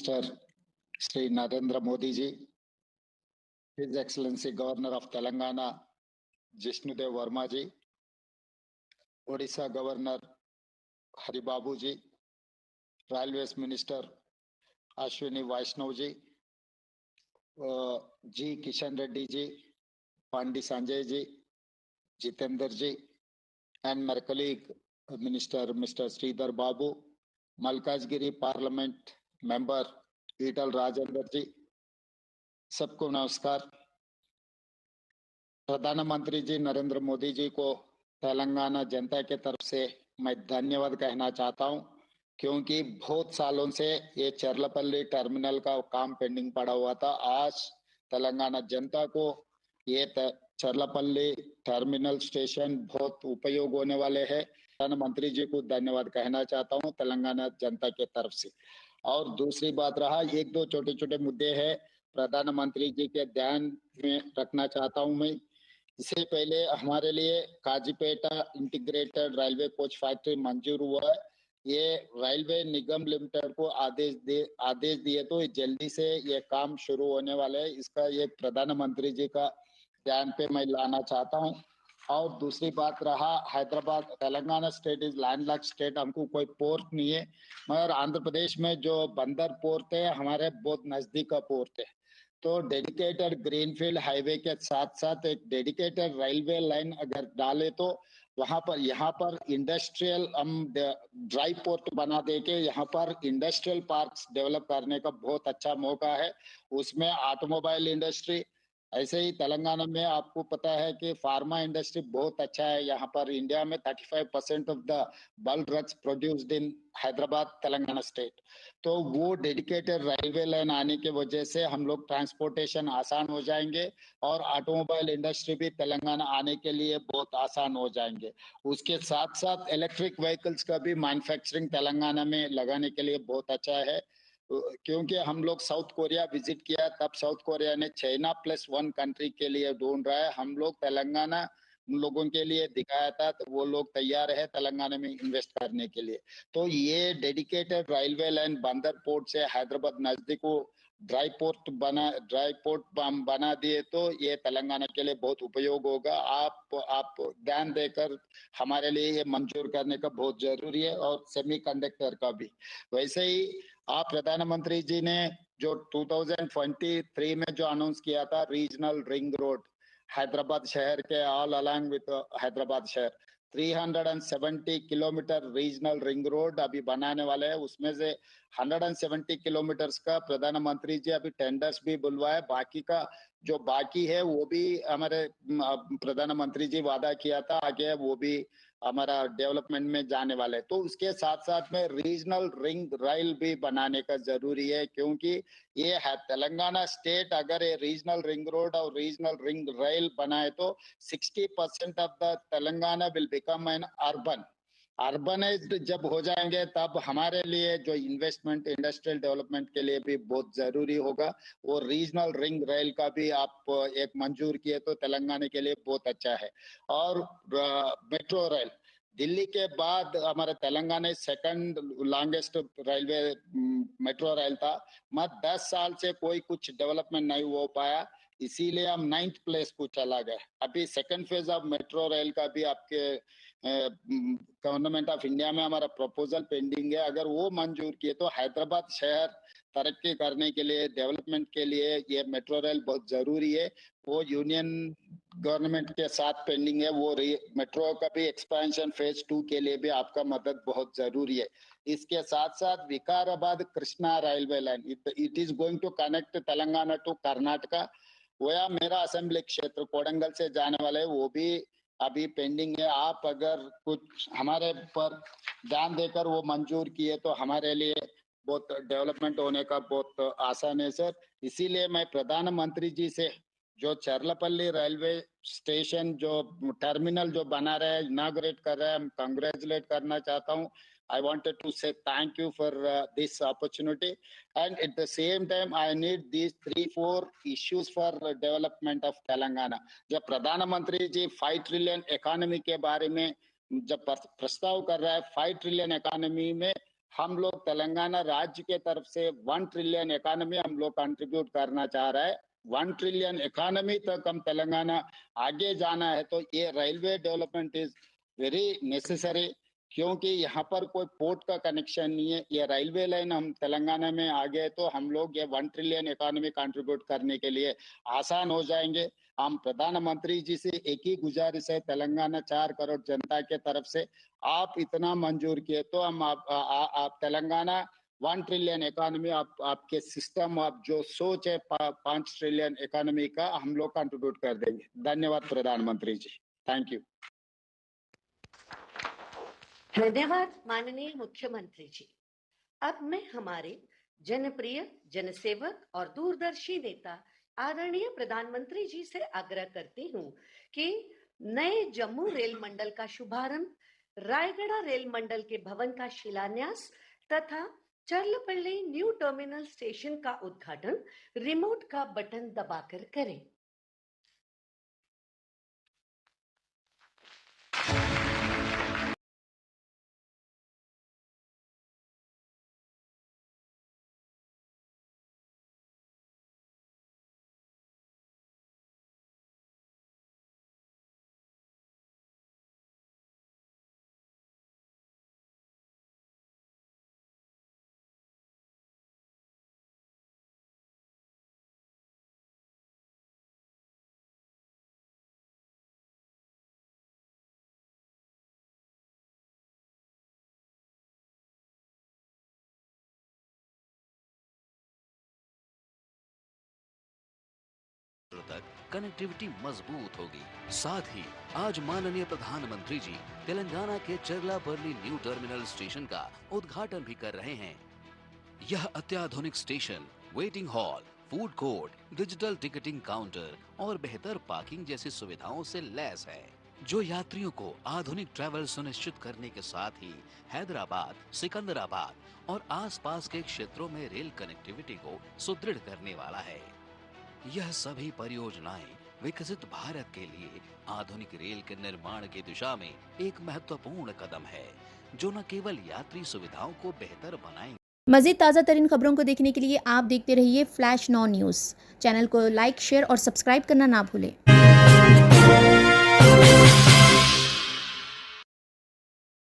Minister Shri Narendra Modi ji, his excellency governor of Telangana Jishnu Dev Varma ji, Odisha governor Haribabu ji, railways minister Ashwini Vaishnaw ji, G Kishan Reddy ji, Bandi Sanjay ji, Jitendra ji, and my colleague Minister Mr. Sridhar Babu, Malkajgiri parliament member Etela Rajender ji, सबको नमस्कार। प्रधानमंत्री जी नरेंद्र मोदी जी को तेलंगाना जनता के तरफ से मैं धन्यवाद कहना चाहता हूं, क्योंकि बहुत सालों से ये चरलपल्ली टर्मिनल का काम पेंडिंग पड़ा हुआ था। आज तेलंगाना जनता को ये चरलपल्ली टर्मिनल स्टेशन बहुत उपयोग होने वाले हैं। प्रधानमंत्री जी को धन्यवाद कहना चाहता हूं तेलंगाना जनता के तरफ से। और दूसरी बात रहा, एक दो छोटे छोटे मुद्दे हैं प्रधानमंत्री जी के ध्यान में रखना चाहता हूं मैं। इससे पहले हमारे लिए काजीपेटा इंटीग्रेटेड रेलवे कोच फैक्ट्री मंजूर हुआ है। ये रेलवे निगम लिमिटेड को आदेश दिए तो जल्दी से ये काम शुरू होने वाले है। इसका ये प्रधानमंत्री जी का ध्यान पे मैं लाना चाहता हूँ। और दूसरी बात रहा, Hyderabad Telangana state is landlocked state, हमको कोई पोर्ट नहीं है, मगर आंध्र प्रदेश में जो बंदर पोर्ट है हमारे बहुत नजदीक का पोर्ट है। तो डेडिकेटेड ग्रीनफील्ड हाईवे के साथ साथ एक डेडिकेटेड रेलवे लाइन अगर डाले तो वहां पर यहाँ पर इंडस्ट्रियल हम ड्राई पोर्ट बना दे के यहाँ पर इंडस्ट्रियल पार्क्स डेवलप करने का बहुत अच्छा मौका है। उसमें ऑटोमोबाइल इंडस्ट्री, ऐसे ही तेलंगाना में आपको पता है कि फार्मा इंडस्ट्री बहुत अच्छा है। यहाँ पर इंडिया में 35% of the bulk drugs produced in Hyderabad Telangana state. तो वो डेडिकेटेड रेलवे लाइन आने की वजह से हम लोग ट्रांसपोर्टेशन आसान हो जाएंगे और ऑटोमोबाइल इंडस्ट्री भी तेलंगाना आने के लिए बहुत आसान हो जाएंगे। उसके साथ साथ इलेक्ट्रिक व्हीकल्स का भी मैन्युफैक्चरिंग तेलंगाना में लगाने के लिए बहुत अच्छा है, क्योंकि हम लोग साउथ कोरिया विजिट किया, तब साउथ कोरिया ने चाइना +1 कंट्री के लिए ढूंढ रहा है, हम लोग तेलंगाना उन लोगों के लिए दिखाया था, तो वो लोग तैयार है तेलंगाना में इन्वेस्ट करने के लिए। तो ये डेडिकेटेड रेलवे लाइन बंदर पोर्ट से हैदराबाद नजदीक को ड्राई पोर्ट बना दिए तो ये तेलंगाना के लिए बहुत उपयोग होगा। आप ध्यान देकर हमारे लिए ये मंजूर करने का बहुत जरूरी है, और सेमीकंडक्टर का भी। वैसे ही आप प्रधानमंत्री जी ने जो 2023 में जो अनाउंस किया था रीजनल रिंग रोड हैदराबाद शहर के ऑल अलॉन्ग विद हैदराबाद शहर 370 किलोमीटर रीजनल रिंग रोड अभी बनाने वाले हैं। उसमें से 170 किलोमीटर्स का प्रधानमंत्री जी अभी टेंडर्स भी बुलवाए, बाकी का जो बाकी है वो भी हमारे प्रधानमंत्री जी वादा किया था आगे वो भी हमारा डेवलपमेंट में जाने वाले। तो उसके साथ साथ में रीजनल रिंग रेल भी बनाने का जरूरी है, क्योंकि ये है तेलंगाना स्टेट अगर ये रीजनल रिंग रोड और रीजनल रिंग रेल बनाए तो 60% of the Telangana will become an urbanised जब हो जाएंगे तब हमारे लिए जो इन्वेस्टमेंट इंडस्ट्रियल डेवलपमेंट के लिए भी बहुत जरूरी होगा। वो रीजनल रिंग रेल का भी आप एक मंजूर किए तो तेलंगाना के लिए बहुत अच्छा है। और मेट्रो रेल दिल्ली के बाद हमारे Telangana second longest railway metro rail था, मत 10 साल से कोई कुछ डेवलपमेंट नहीं हो पाया, इसीलिए हम 9th प्लेस को चला गए। अभी second phase of metro rail का भी आपके गवर्नमेंट ऑफ इंडिया में हमारा प्रपोजल पेंडिंग है। अगर वो मंजूर किए तो हैदराबाद शहर तरक्की करने के लिए डेवलपमेंट के लिए ये मेट्रो रेल बहुत जरूरी है। वो यूनियन गवर्नमेंट के साथ पेंडिंग है, वो मेट्रो का भी एक्सपेंशन फेज 2 के लिए भी आपका मदद बहुत जरूरी है। इसके साथ साथ Vikarabad Krishna railway line it is going to connect Telangana to Karnataka. वो या मेरा असेंबली क्षेत्र कोडंगल से जाने वाले वो भी अभी पेंडिंग है। आप अगर कुछ हमारे पर ध्यान देकर वो मंजूर किए तो हमारे लिए बहुत डेवलपमेंट होने का बहुत आसान है सर। इसीलिए मैं प्रधानमंत्री जी से जो चरलपल्ली रेलवे स्टेशन जो टर्मिनल जो बना रहे हैं इनाग्रेट कर रहे हैं, हम कांग्रेचुलेट करना चाहता हूँ। I wanted to say thank you for this opportunity, and at the same time I need these 3-4 issues for development of Telangana. जब प्रधानमंत्री जी 5 ट्रिलियन इकोनॉमी के बारे में जब प्रस्ताव कर रहा है, 5 ट्रिलियन इकोनॉमी में हम लोग तेलंगाना राज्य के तरफ से 1 ट्रिलियन इकोनॉमी हम लोग कंट्रीब्यूट करना चाह रहे हैं। 1 ट्रिलियन इकोनॉमी तक हम तेलंगाना आगे जाना है, तो ये railway development is very necessary, क्योंकि यहाँ पर कोई पोर्ट का कनेक्शन नहीं है। ये रेलवे लाइन हम तेलंगाना में आ गए तो हम लोग ये 1 ट्रिलियन इकोनॉमी कंट्रीब्यूट करने के लिए आसान हो जाएंगे। हम प्रधानमंत्री जी से एक ही गुजारिश है, तेलंगाना 4 करोड़ जनता के तरफ से आप इतना मंजूर किए तो हम आप तेलंगाना 1 ट्रिलियन इकोनॉमी आपके सिस्टम, आप जो सोच है 5 ट्रिलियन इकोनॉमी का हम लोग कंट्रीब्यूट कर देंगे। धन्यवाद प्रधानमंत्री जी, थैंक यू। धन्यवाद माननीय मुख्यमंत्री जी। अब मैं हमारे जनप्रिय, जनसेवक और दूरदर्शी नेता आदरणीय प्रधानमंत्री जी से आग्रह करती हूँ कि नए जम्मू रेल मंडल का शुभारंभ, रायगढ़ रेल मंडल के भवन का शिलान्यास तथा चर्लपल्ली न्यू टर्मिनल स्टेशन का उद्घाटन रिमोट का बटन दबाकर करें। तक कनेक्टिविटी मजबूत होगी। साथ ही आज माननीय प्रधानमंत्री जी तेलंगाना के चर्लापल्ली न्यू टर्मिनल स्टेशन का उद्घाटन भी कर रहे हैं। यह अत्याधुनिक station waiting hall, food court, digital ticketing counter और बेहतर पार्किंग जैसी सुविधाओं से लैस है, जो यात्रियों को आधुनिक ट्रैवल सुनिश्चित करने के साथ ही हैदराबाद, सिकंदराबाद और आसपास के क्षेत्रों में रेल कनेक्टिविटी को सुदृढ़ करने वाला है। यह सभी परियोजनाएं विकसित भारत के लिए आधुनिक रेल के निर्माण की दिशा में एक महत्वपूर्ण कदम है, जो न केवल यात्री सुविधाओं को बेहतर बनाएंगे। मज़ीद ताज़ा तरीन खबरों को देखने के लिए आप देखते रहिए फ्लैश 9 न्यूज़। चैनल को लाइक, शेयर और सब्सक्राइब करना ना भूलें।